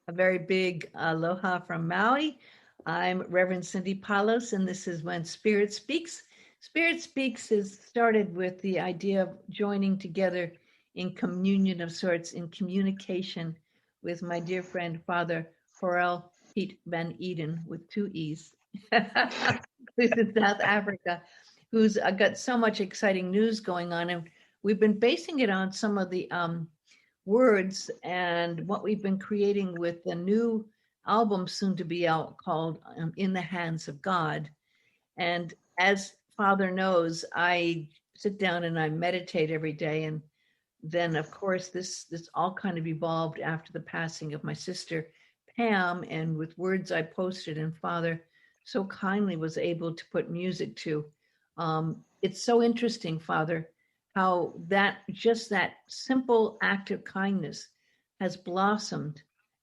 A very big aloha from Maui. I'm Reverend Cindy Palos, and this is When Spirit Speaks. Spirit Speaks is started with the idea of joining together in communion of sorts, in communication with my dear friend, Father Carel-Piet van Eeden, with two E's, who's in South Africa, who's got so much exciting news going on. And we've been basing it on some of the words and what we've been creating with the new album soon to be out called In the Hands of God. And as Father knows, I sit down and I meditate every day. And then of course this all kind of evolved after the passing of my sister Pam, and with words I posted, and Father so kindly was able to put music to. It's so interesting, Father, how that just that simple act of kindness has blossomed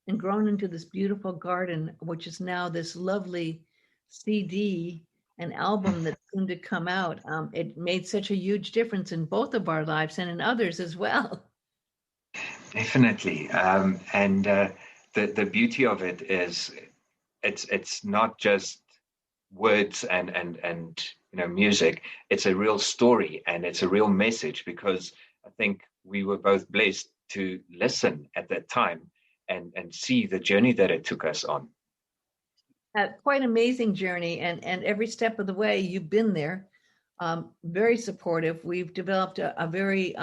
and grown into this beautiful garden, which is now this lovely CD, an album that's soon to come out. It made such a huge difference in both of our lives and in others as well. Definitely. And the beauty of it is it's not just words and music. It's a real story and it's a real message, because I think we were both blessed to listen at that time and see the journey that it took us on. Quite amazing journey, and every step of the way you've been there. Very supportive. We've developed a very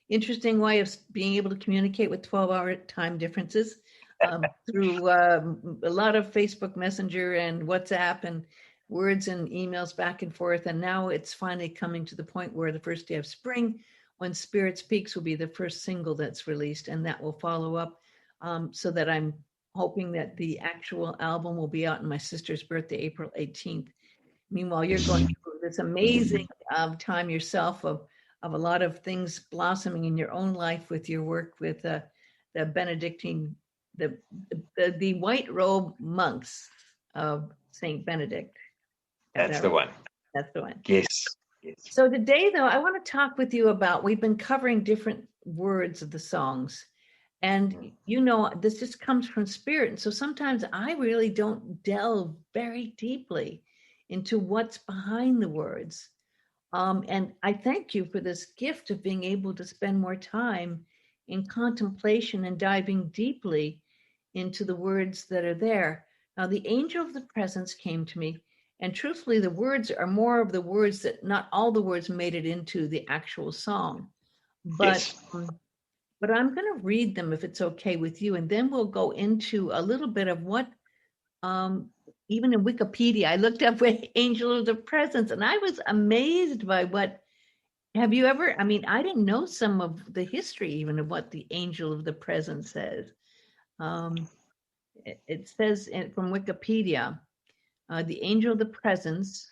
interesting way of being able to communicate with 12-hour time differences through a lot of Facebook Messenger and WhatsApp and words and emails back and forth. And now it's finally coming to the point where the first day of spring, When Spirit Speaks, will be the first single that's released, and that will follow up, so that I'm hoping that the actual album will be out on my sister's birthday, April 18th. Meanwhile, you're going through this amazing time yourself of a lot of things blossoming in your own life with your work with the Benedictine, the white robe monks of Saint Benedict. That's the one. That's the one. Yes. Yes. So today, though, I want to talk with you about, we've been covering different words of the songs. And this just comes from spirit. And so sometimes I really don't delve very deeply into what's behind the words. And I thank you for this gift of being able to spend more time in contemplation and diving deeply into the words that are there. Now, the angel of the presence came to me, and truthfully, the words are more of the words that not all the words made it into the actual song. But Yes. But I'm going to read them if it's okay with you, and then we'll go into a little bit of what, even in Wikipedia, I looked up Angel of the Presence, and I was amazed by what. Have you ever? I mean, I didn't know some of the history even of what the Angel of the Presence says. It says from Wikipedia, the Angel of the Presence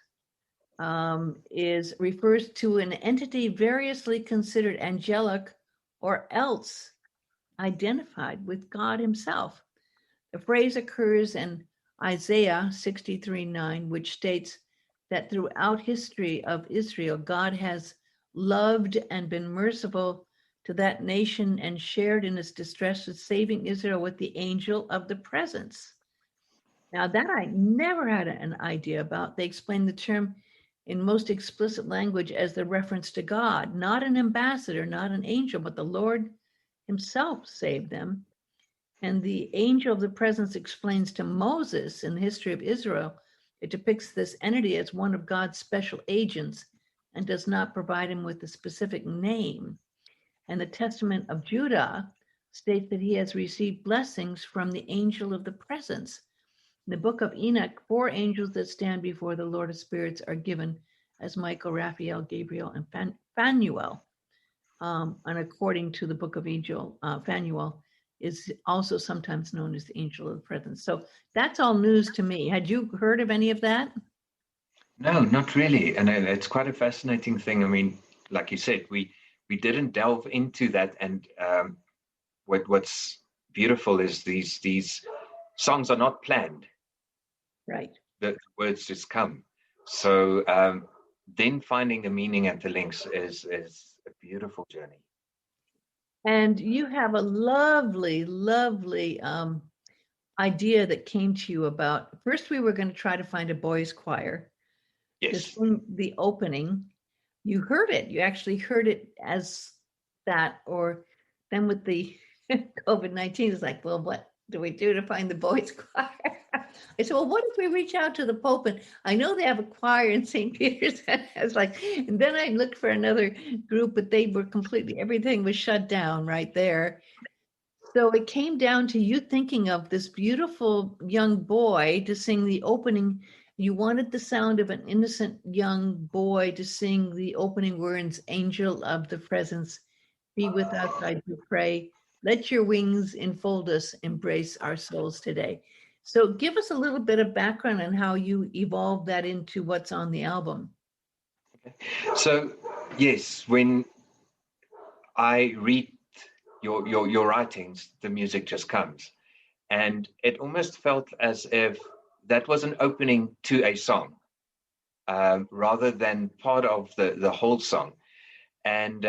refers to an entity variously considered angelic or else identified with God himself. The phrase occurs in Isaiah 63:9, which states that throughout history of Israel, God has loved and been merciful to that nation and shared in its distress with saving Israel with the angel of the presence. Now that I never had an idea about. They explain the term in most explicit language as the reference to God, not an ambassador, not an angel, but the Lord himself saved them. And the angel of the presence explains to Moses in the history of Israel, it depicts this entity as one of God's special agents and does not provide him with a specific name. And the Testament of Judah states that he has received blessings from the angel of the presence. In the book of Enoch, 4 angels that stand before the Lord of Spirits are given as Michael, Raphael, Gabriel, and Phanuel. And according to the book of Angel, Phanuel is also sometimes known as the angel of the presence. So that's all news to me. Had you heard of any of that? No, not really. And it's quite a fascinating thing. I mean, like you said, we didn't delve into that. And what's beautiful is these songs are not planned. Right. The words just come. So then finding the meaning and the links is a beautiful journey. And you have a lovely, lovely idea that came to you about, first we were going to try to find a boys choir to Yes. sing the opening. You heard it. You actually heard it as that, or then with the COVID-19, it's like, well, what do we do to find the boys choir? I said, well, what if we reach out to the Pope? And I know they have a choir in St. Peter's. I was like, and then I looked for another group, but they were completely, everything was shut down right there. So it came down to you thinking of this beautiful young boy to sing the opening. You wanted the sound of an innocent young boy to sing the opening words, Angel of the Presence, be with us, I do pray. Let your wings enfold us, embrace our souls today. So give us a little bit of background on how you evolved that into what's on the album. So, yes, when I read your writings, the music just comes. And it almost felt as if that was an opening to a song, rather than part of the whole song. And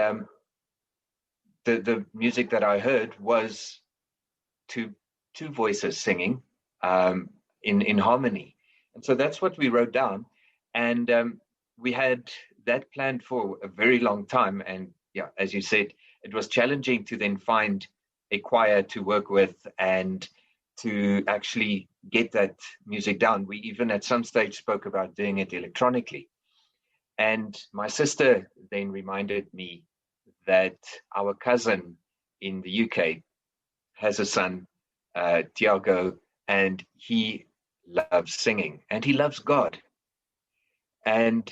the music that I heard was two voices singing, in harmony. And so that's what we wrote down. And we had that planned for a very long time. And yeah, as you said, it was challenging to then find a choir to work with and to actually get that music down. We even at some stage spoke about doing it electronically. And my sister then reminded me that our cousin in the UK has a son, Tiago, and he loves singing and he loves God. And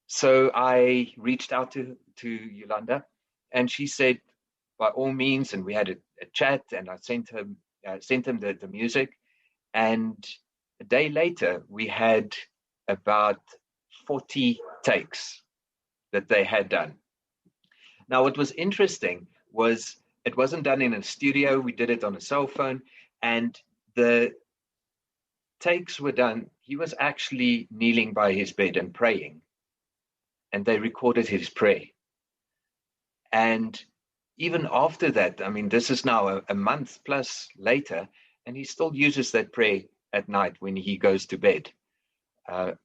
so I reached out to Yolanda, and she said, by all means, and we had a chat, and I sent him the music. And a day later, we had about 40 takes that they had done. Now, what was interesting was it wasn't done in a studio. We did it on a cell phone, and the takes were done. He was actually kneeling by his bed and praying, and they recorded his prayer. And even after that, I mean, this is now a month plus later, and he still uses that prayer at night when he goes to bed,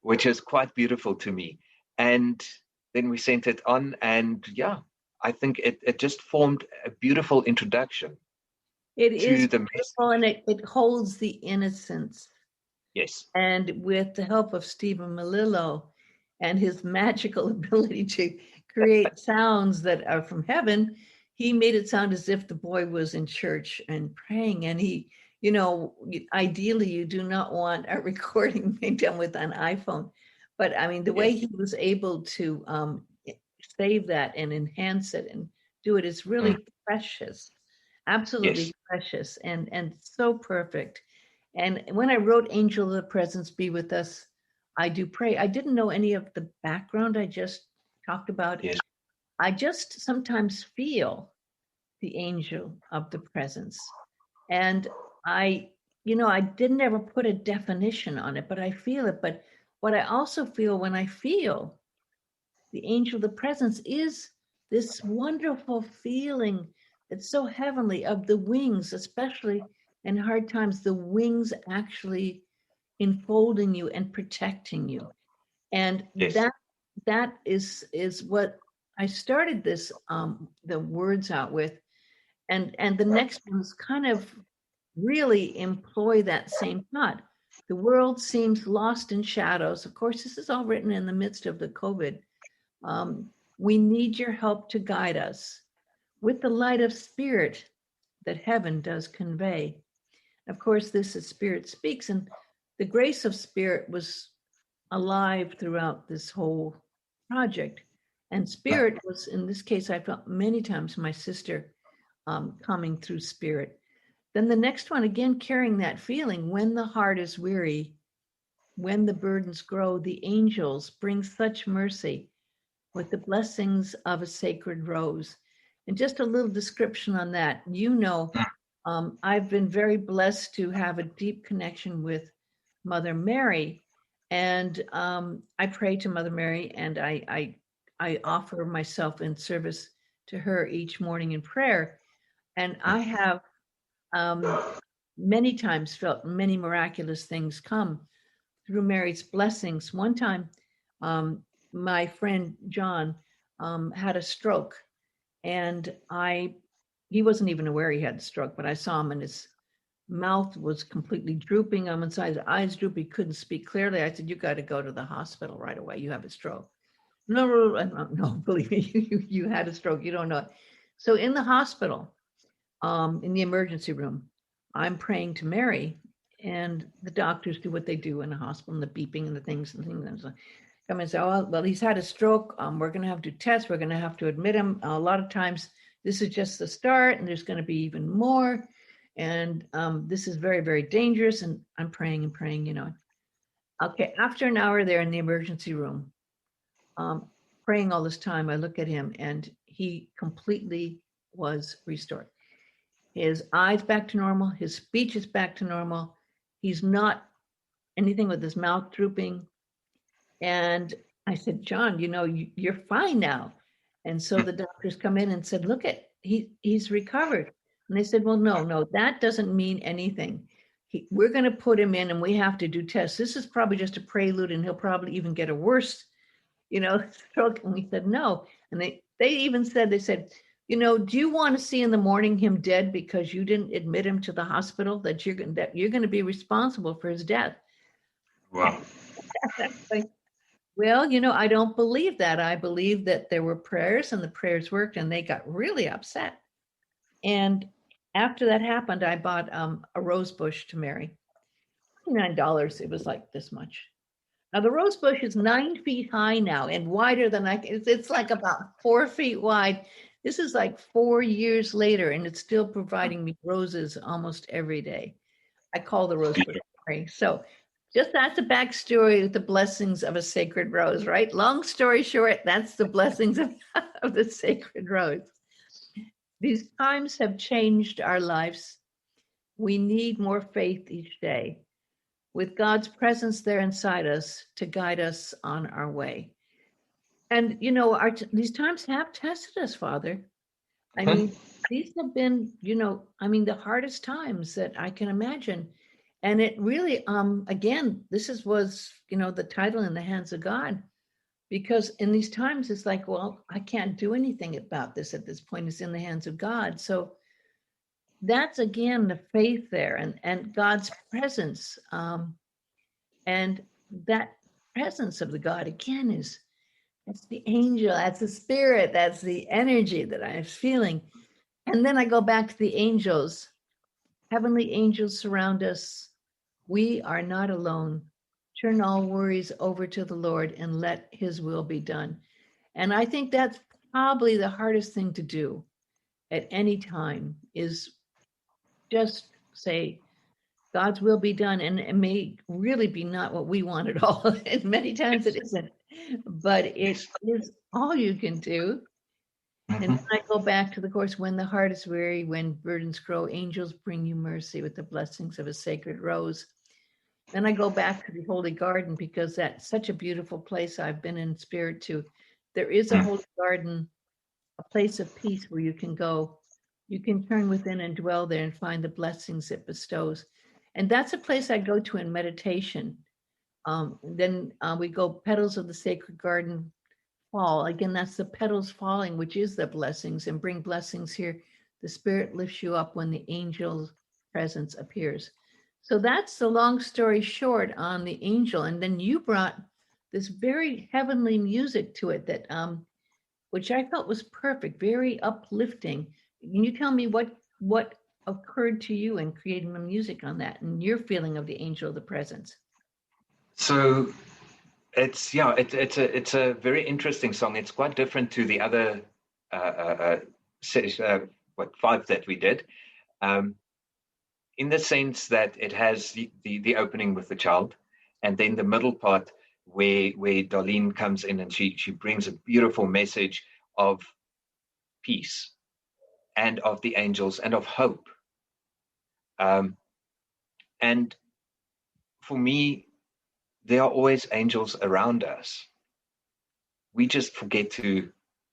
which is quite beautiful to me. And then we sent it on, and yeah, I think it just formed a beautiful introduction It to is the message. beautiful, and it holds the innocence. Yes, And with the help of Stephen Malillo and his magical ability to create sounds that are from heaven, he made it sound as if the boy was in church and praying. And he, ideally, you do not want a recording being done with an iPhone. But I mean, the way yes, he was able to save that and enhance it and do it is mm, really precious, absolutely yes, precious, and so perfect. And when I wrote Angel of the Presence Be With Us, I do pray. I didn't know any of the background. I just talked about, yes, I just sometimes feel the angel of the presence. And I, I didn't ever put a definition on it, but I feel it. But what I also feel when I feel the angel of the presence is this wonderful feeling that's so heavenly of the wings, especially in hard times, the wings actually enfolding you and protecting you. And yes, that is what I started this the words out with. And the next ones kind of really employ that same thought. The world seems lost in shadows. Of course, this is all written in the midst of the COVID. We need your help to guide us with the light of spirit that heaven does convey. Of course, this is Spirit Speaks, and the grace of Spirit was alive throughout this whole project. And Spirit was, in this case, I felt many times my sister coming through Spirit. Then the next one, again, carrying that feeling when the heart is weary, when the burdens grow, the angels bring such mercy with the blessings of a sacred rose. And just a little description on that. I've been very blessed to have a deep connection with Mother Mary, and I pray to Mother Mary, and I offer myself in service to her each morning in prayer. And I have many times felt many miraculous things come through Mary's blessings. One time, my friend John had a stroke, and he wasn't even aware he had a stroke, but I saw him, and his mouth was completely drooping on one side, his eyes droopy, he couldn't speak clearly. I said, "You got to go to the hospital right away. You have a stroke." No, believe me, you had a stroke. You don't know it. So in the hospital, in the emergency room, I'm praying to Mary, and the doctors do what they do in the hospital, and the beeping and the things and things. And so come and say, "Oh, well, he's had a stroke. We're going to have to do tests. We're going to have to admit him. A lot of times, this is just the start, and there's going to be even more. And this is very, very dangerous." And I'm praying and praying, Okay, after an hour there in the emergency room, praying all this time, I look at him, and he completely was restored. His eyes back to normal. His speech is back to normal. He's not anything with his mouth drooping. And I said, "John, you're fine now." And so the doctors come in and said, "Look he's recovered." And they said, "Well, no, that doesn't mean anything. We're going to put him in, and we have to do tests. This is probably just a prelude, and he'll probably even get a worse, stroke." And we said, "No." And they even said, "Do you want to see in the morning him dead because you didn't admit him to the hospital, that you're going to be responsible for his death?" Wow. Well, I don't believe that. I believe that there were prayers, and the prayers worked, and they got really upset. And after that happened, I bought a rose bush to Mary. $9. It was like this much. Now the rose bush is 9 feet high now and wider than it's like about 4 feet wide. This is like 4 years later, and it's still providing me roses almost every day. I call the rose bush Mary. So just that's a backstory with the blessings of a sacred rose, right? Long story short, that's the blessings of the sacred rose. These times have changed our lives. We need more faith each day, with God's presence there inside us to guide us on our way. And, these times have tested us, Father. I mean, these have been, the hardest times that I can imagine. And it really, again, was the title "In the Hands of God," because in these times it's like, well, I can't do anything about this at this point. It's in the hands of God. So that's again the faith there, and God's presence, and that presence of the God again that's the angel, that's the spirit, that's the energy that I'm feeling. And then I go back to the angels. Heavenly angels surround us. We are not alone. Turn all worries over to the Lord and let his will be done. And I think that's probably the hardest thing to do at any time, is just say, God's will be done. And it may really be not what we want at all. And many times it isn't, but it is all you can do. And then I go back to the course, when the heart is weary, when burdens grow, angels bring you mercy with the blessings of a sacred rose. Then I go back to the Holy Garden, because that's such a beautiful place I've been in spirit to. There is a Holy Garden, a place of peace where you can go. You can turn within and dwell there and find the blessings it bestows. And that's a place I go to in meditation. Then we go, petals of the sacred garden fall. Again, that's the petals falling, which is the blessings, and bring blessings here. The spirit lifts you up when the angel's presence appears. So that's the long story short on the angel. And then you brought this very heavenly music to it that, which I felt was perfect, very uplifting. Can you tell me what occurred to you in creating the music on that, and your feeling of the angel of the presence? So it's a very interesting song. It's quite different to the other 5 that we did, in the sense that it has the opening with the child, and then the middle part where Darlene comes in, and she brings a beautiful message of peace and of the angels and of hope. And for me, there are always angels around us. We just forget to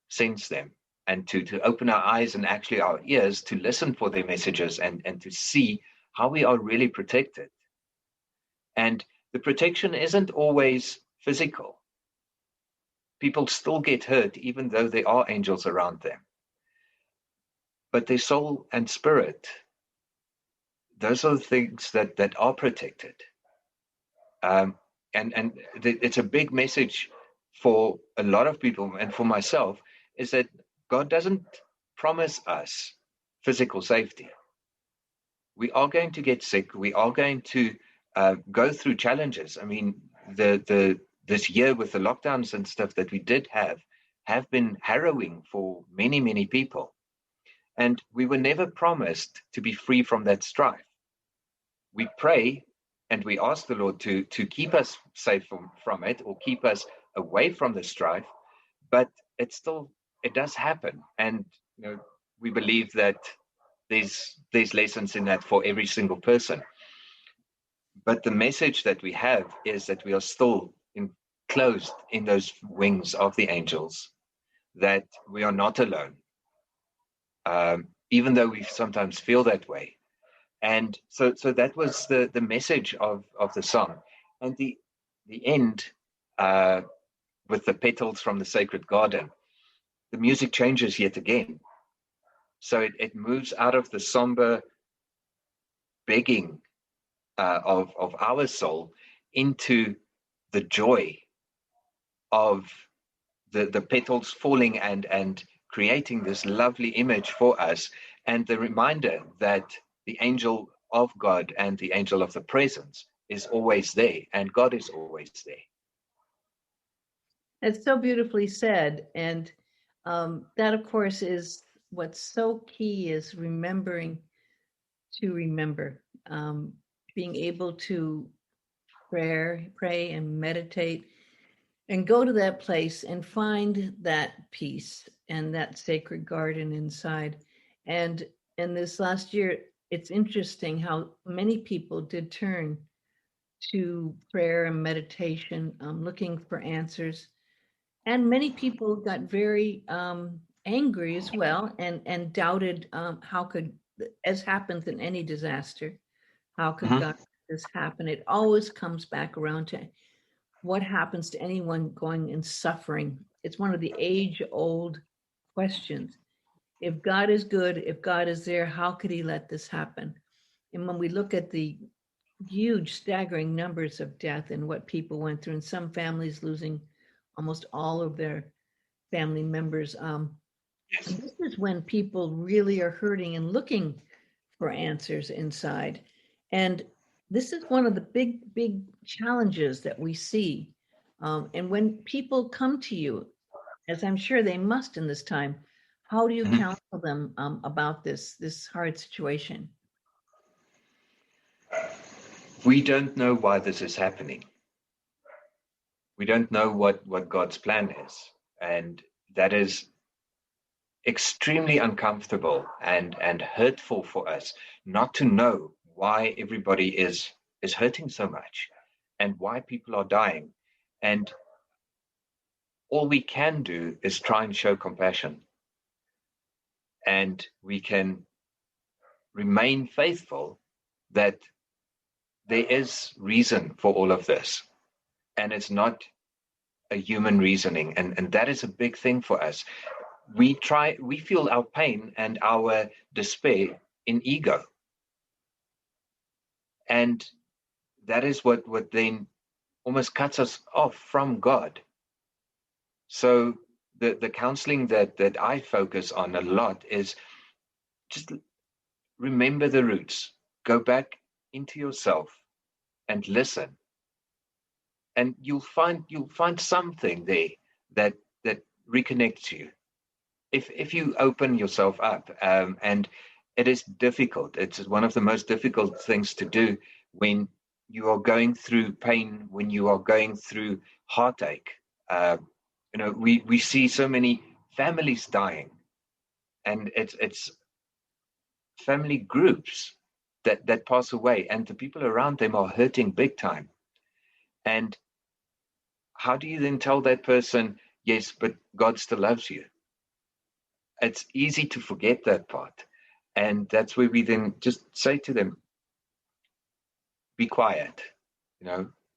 sense them, and to open our eyes and actually our ears to listen for their messages, and to see how we are really protected. And the protection isn't always physical. People still get hurt, even though there are angels around them. But their soul and spirit, those are the things that are protected. And it's a big message for a lot of people, and for myself, is that God doesn't promise us physical safety. We are going to get sick. We are going to go through challenges. I mean, this year with the lockdowns and stuff that we did have been harrowing for many, many people. And we were never promised to be free from that strife. We pray and we ask the Lord to keep us safe from it, or keep us away from the strife, but it does happen. And we believe that there's lessons in that for every single person. But the message that we have is that we are still enclosed in those wings of the angels, that we are not alone, even though we sometimes feel that way. And so that was the message of the song. And the end, with the petals from the sacred garden, the music changes yet again. So it moves out of the somber begging of our soul into the joy of the petals falling and creating this lovely image for us, and the reminder that the angel of God and the angel of the presence is always there, and God is always there. It's so beautifully said. And that, of course, is what's so key, is remembering to remember, being able to pray and meditate and go to that place and find that peace and that sacred garden inside. And in this last year, it's interesting how many people did turn to prayer and meditation, looking for answers. And many people got very angry as well, and doubted, how could, as happens in any disaster, how could God let this happen? It always comes back around to what happens to anyone going in suffering. It's one of the age-old questions. If God is good, if God is there, how could he let this happen? And when we look at the huge, staggering numbers of death and what people went through, and some families losing almost all of their family members, Yes. and this is when people really are hurting and looking for answers inside. And this is one of the big challenges that we see. And when people come to you, as I'm sure they must in this time, how do you counsel them about this hard situation? We don't know why this is happening. We don't know what God's plan is. And that is extremely uncomfortable and hurtful for us, not to know why everybody is hurting so much and why people are dying. And all we can do is try and show compassion. And we can remain faithful that there is reason for all of this. And it's not a human reasoning. And that is a big thing for us. We feel our pain and our despair in ego. And that is what then almost cuts us off from God. So the counseling that I focus on a lot is just remember the roots, go back into yourself and listen. And you'll find something there that reconnects you. If you open yourself up, and it is difficult. It's one of the most difficult things to do when you are going through pain, when you are going through heartache. We see so many families dying, and it's family groups that pass away, and the people around them are hurting big time. And how do you then tell that person, yes, but God still loves you? It's easy to forget that part. And that's where we then just say to them, be quiet,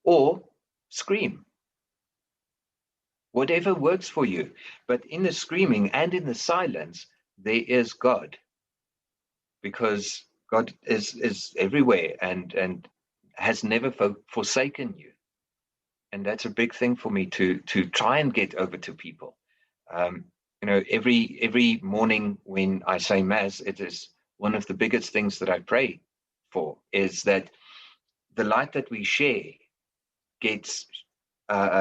or scream. Whatever works for you. But in the screaming and in the silence, there is God, because God is everywhere and has never forsaken you. And that's a big thing for me to try and get over to people. Every morning when I say Mass, it is one of the biggest things that I pray for, is that the light that we share gets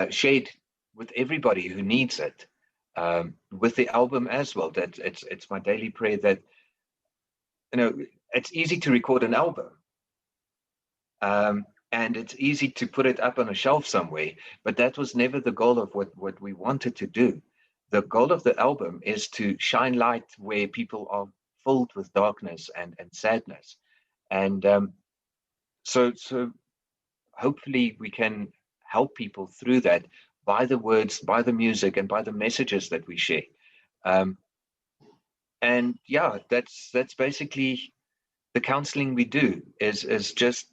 shared with everybody who needs it. With the album as well, that it's my daily prayer that it's easy to record an album, and it's easy to put it up on a shelf somewhere, but that was never the goal of what we wanted to do. The goal of the album is to shine light where people are filled with darkness and sadness, and so hopefully we can help people through that by the words, by the music, and by the messages that we share. And yeah, that's basically the counseling we do, is just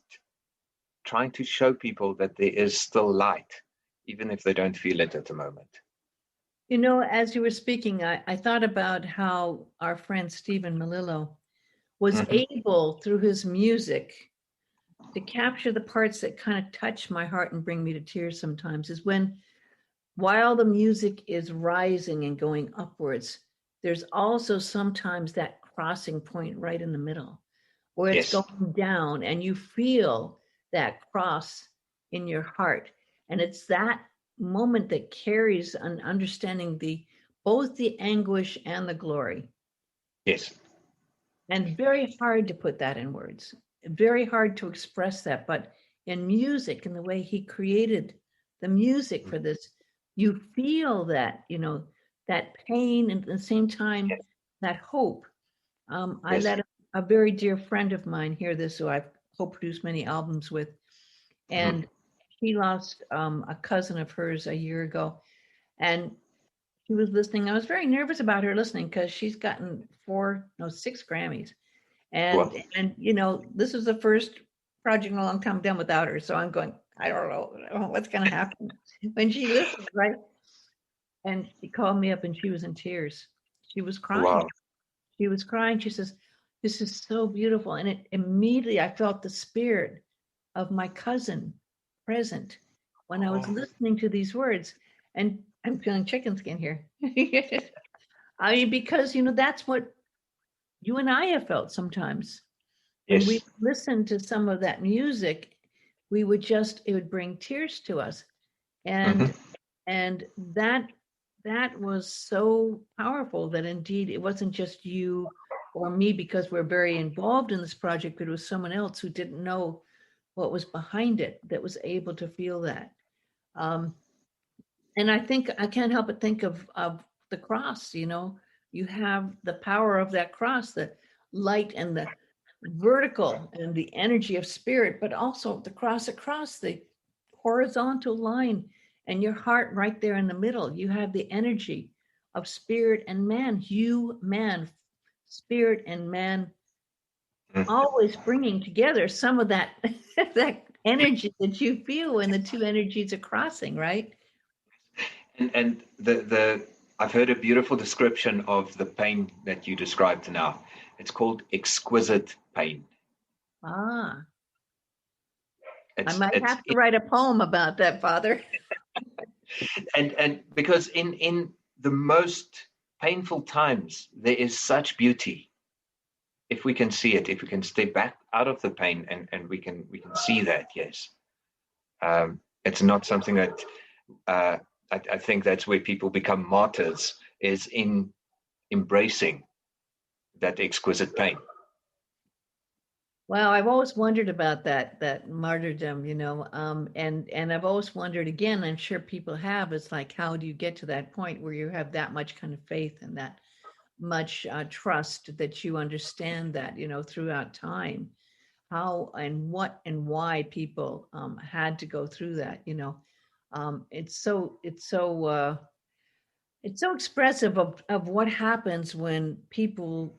trying to show people that there is still light, even if they don't feel it at the moment. As you were speaking, I thought about how our friend Stephen Melillo was able, through his music, to capture the parts that kind of touch my heart and bring me to tears sometimes, is when, while the music is rising and going upwards, there's also sometimes that crossing point right in the middle where it's going down and you feel that cross in your heart. And it's that moment that carries an understanding both the anguish and the glory. Yes. And very hard to put that in words, very hard to express that. But in music, in the way he created the music for this, you feel that, that pain, and at the same time, that hope. I let a very dear friend of mine hear this, who I've co-produced many albums with, and she lost a cousin of hers a year ago, and she was listening. I was very nervous about her listening because she's gotten 6 Grammys, and this is the first project in a long time I've done without her. So I'm going, I don't know what's going to happen when she listens, right? And she called me up and she was in tears. She was crying. Wow. She was crying. She says, "This is so beautiful." And it immediately, I felt the spirit of my cousin present when I was listening to these words. And I'm feeling chicken skin here. I mean, because, that's what you and I have felt sometimes. When we listen to some of that music, it would bring tears to us. And that was so powerful that indeed it wasn't just you or me, because we're very involved in this project, but it was someone else who didn't know what was behind it that was able to feel that. And I think I can't help but think of the cross. You have the power of that cross, the light and the vertical and the energy of spirit, but also the cross across the horizontal line, and your heart right there in the middle. You have the energy of spirit and man, spirit and man, always bringing together some of that that energy that you feel when the two energies are crossing, right? And the I've heard a beautiful description of the pain that you described now. It's called exquisite pain. I might have to write a poem about that, Father. and because in the most painful times, there is such beauty. If we can see it, if we can step back out of the pain and we can see that, yes. It's not something that I think that's where people become martyrs, is in embracing that exquisite pain. Well, I've always wondered about that martyrdom, and I've always wondered, again, I'm sure people have, it's like, how do you get to that point where you have that much kind of faith and that much trust that you understand that, throughout time, how and what and why people had to go through that, it's so expressive of what happens when people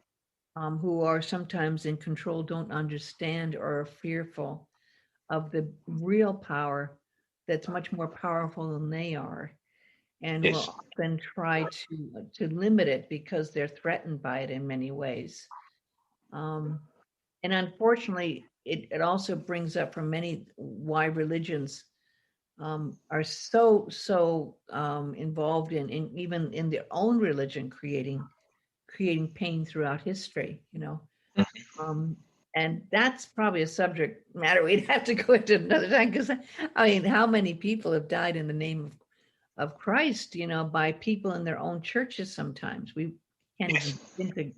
who are sometimes in control don't understand or are fearful of the real power that's much more powerful than they are, and Yes. will often try to limit it because they're threatened by it in many ways. Um, and unfortunately, it also brings up for many why religions are so involved in even in their own religion creating pain throughout history, you know. Um, and that's probably a subject matter we'd have to go into another time, because I mean, how many people have died in the name of Christ, you know, by people in their own churches sometimes. We can't even Yes. begin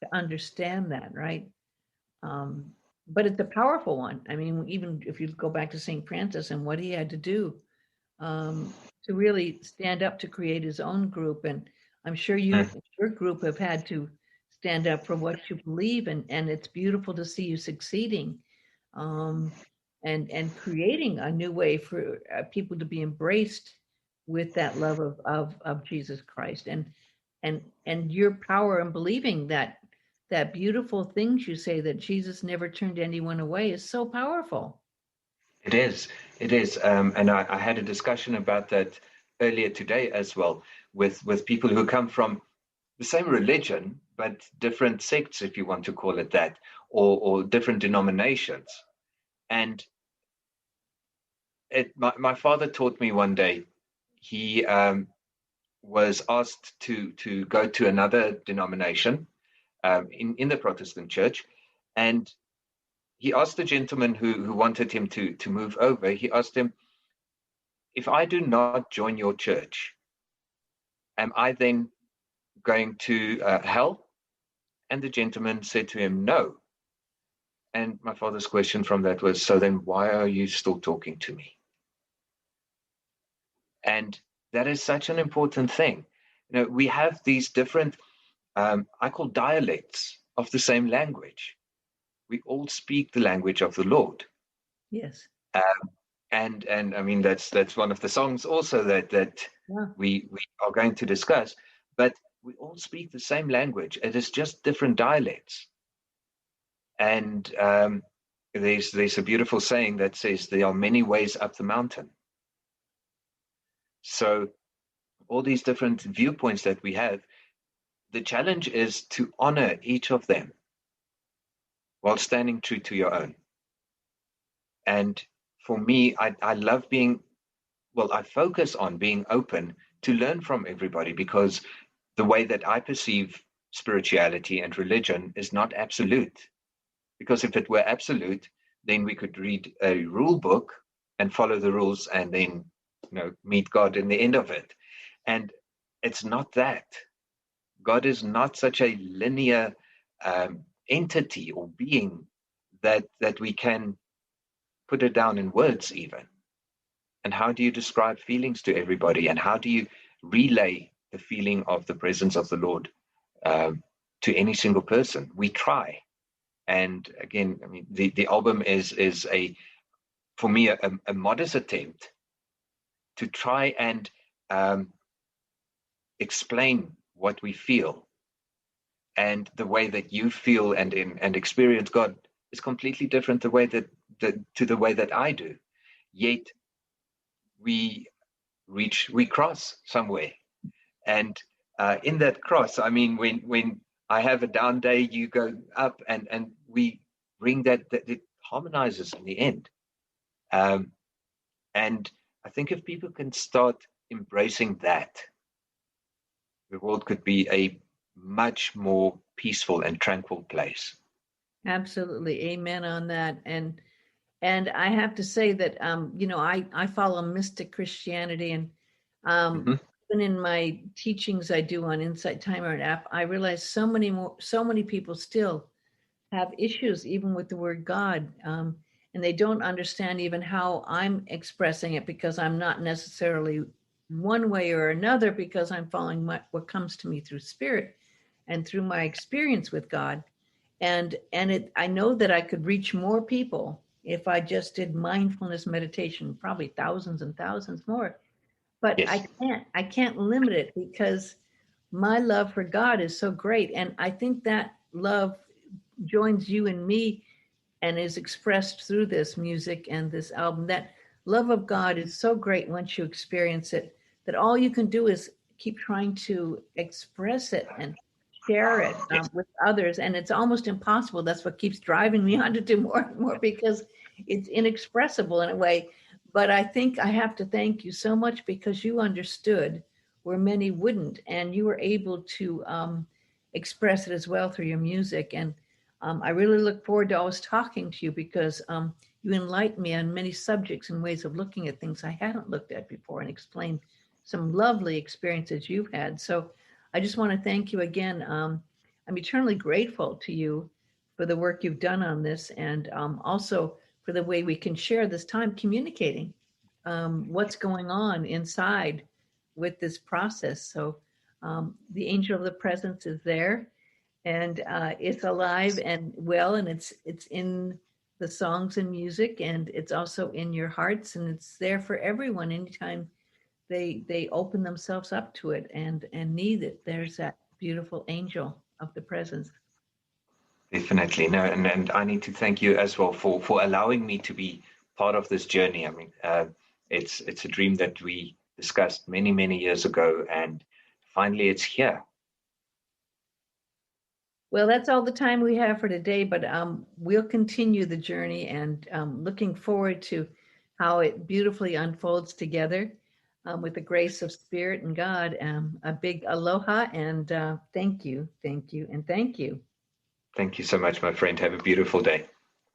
to understand that, right? Um, but it's a powerful one. I mean, even if you go back to St. Francis and what he had to do to really stand up to create his own group. And I'm sure Mm. your group have had to stand up for what you believe, and it's beautiful to see you succeeding, um, and creating a new way for people to be embraced with that love of Jesus Christ, and your power in believing that beautiful things you say, that Jesus never turned anyone away, is so powerful. It is. It is. And I had a discussion about that earlier today as well, with people who come from the same religion, but different sects, if you want to call it that, or different denominations. And my father taught me one day, he was asked to go to another denomination in the Protestant church. And he asked the gentleman who wanted him to move over, he asked him, if I do not join your church, am I then going to hell? And the gentleman said to him, no. And my father's question from that was, so then why are you still talking to me? And that is such an important thing. You know, we have these different, I call dialects of the same language. We all speak the language of the Lord. Yes. And I mean, that's one of the songs also that Yeah. we are going to discuss. But we all speak the same language. It is just different dialects. And there's a beautiful saying that says there are many ways up the mountain. So all these different viewpoints that we have, the challenge is to honor each of them while standing true to your own. And for me, I love being, well, I focus on being open to learn from everybody, because the way that I perceive spirituality and religion is not absolute. Because if it were absolute, then we could read a rule book and follow the rules and then, meet God in the end of it. And it's not that. God is not such a linear entity or being that we can put it down in words even. And how do you describe feelings to everybody? And how do you relay the feeling of the presence of the Lord to any single person? We try. And again, I mean, the album is for me, a modest attempt to try and explain what we feel. And the way that you feel and experience God is completely different to the way that I do. Yet we cross somewhere. And in that cross, I mean, when I have a down day, you go up, and we bring that it harmonizes in the end. And I think if people can start embracing that, the world could be a much more peaceful and tranquil place. Absolutely. Amen on that. And I have to say that you know, I follow mystic Christianity, and Mm-hmm. even in my teachings I do on Insight Timer app, I realize so many people still have issues even with the word God. And they don't understand even how I'm expressing it, because I'm not necessarily one way or another, because I'm following what comes to me through spirit and through my experience with God. And I know that I could reach more people if I just did mindfulness meditation, probably thousands and thousands more. But Yes. I can't limit it, because my love for God is so great. And I think that love joins you and me and is expressed through this music and this album. That love of God is so great once you experience it, that all you can do is keep trying to express it and share it Yes, with others. And it's almost impossible. That's what keeps driving me on to do more and more, because it's inexpressible in a way. But I think I have to thank you so much, because you understood where many wouldn't, and you were able to express it as well through your music. And I really look forward to always talking to you, because you enlighten me on many subjects and ways of looking at things I hadn't looked at before, and explain some lovely experiences you've had. So I just want to thank you again. I'm eternally grateful to you for the work you've done on this, and also for the way we can share this time communicating what's going on inside with this process. So the angel of the presence is there, and it's alive and well, and it's in the songs and music, and it's also in your hearts, and it's there for everyone anytime they open themselves up to it and need it. There's that beautiful angel of the presence. definitely. No, and I need to thank you as well for allowing me to be part of this journey. I mean, it's a dream that we discussed many years ago, and finally it's here. Well, that's all the time we have for today, but we'll continue the journey, and looking forward to how it beautifully unfolds together with the grace of Spirit and God. A big aloha, and thank you, and thank you. Thank you so much, my friend. Have a beautiful day.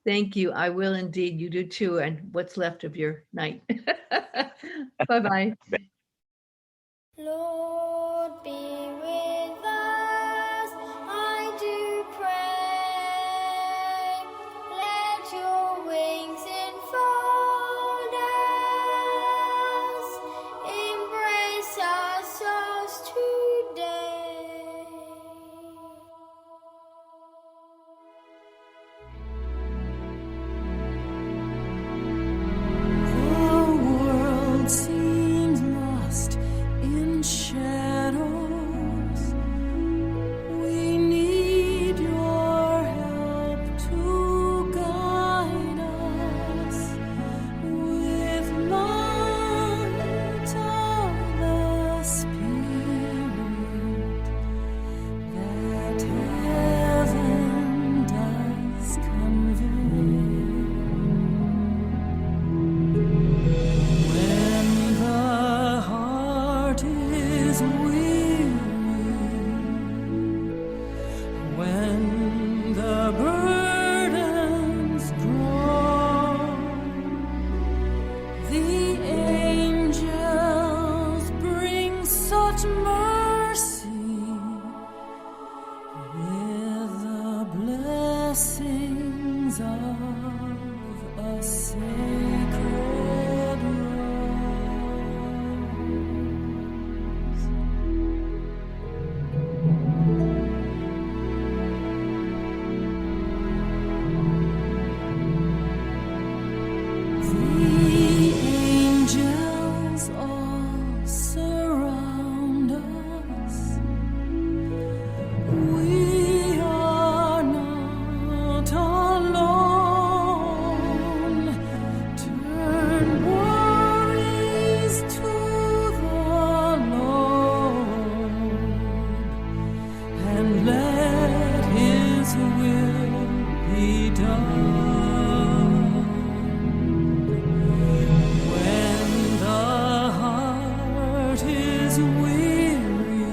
Thank you. I will indeed. You do too, and what's left of your night. Bye-bye. Lord, be with us, I do pray. Let your wings enfold us, embrace our souls today. The world seems lost in shadows. We need your help to guide us with light of the Spirit that heaven does convey. When the heart is weary, when the burdens grow, the angels bring such mercy with the blessings of a sacred rose. The angels all surround us. We are not alone. Turn worries to the Lord and let His will be done. When the heart is weary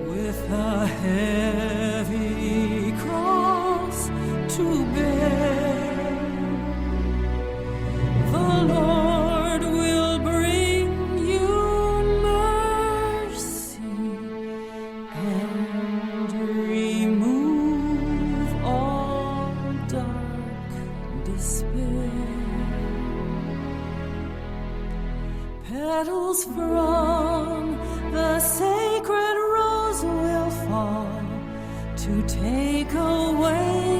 with a heavy cross to bear, the Lord will bring you mercy and remove all dark despair. Petals from the sacred rose will fall to take away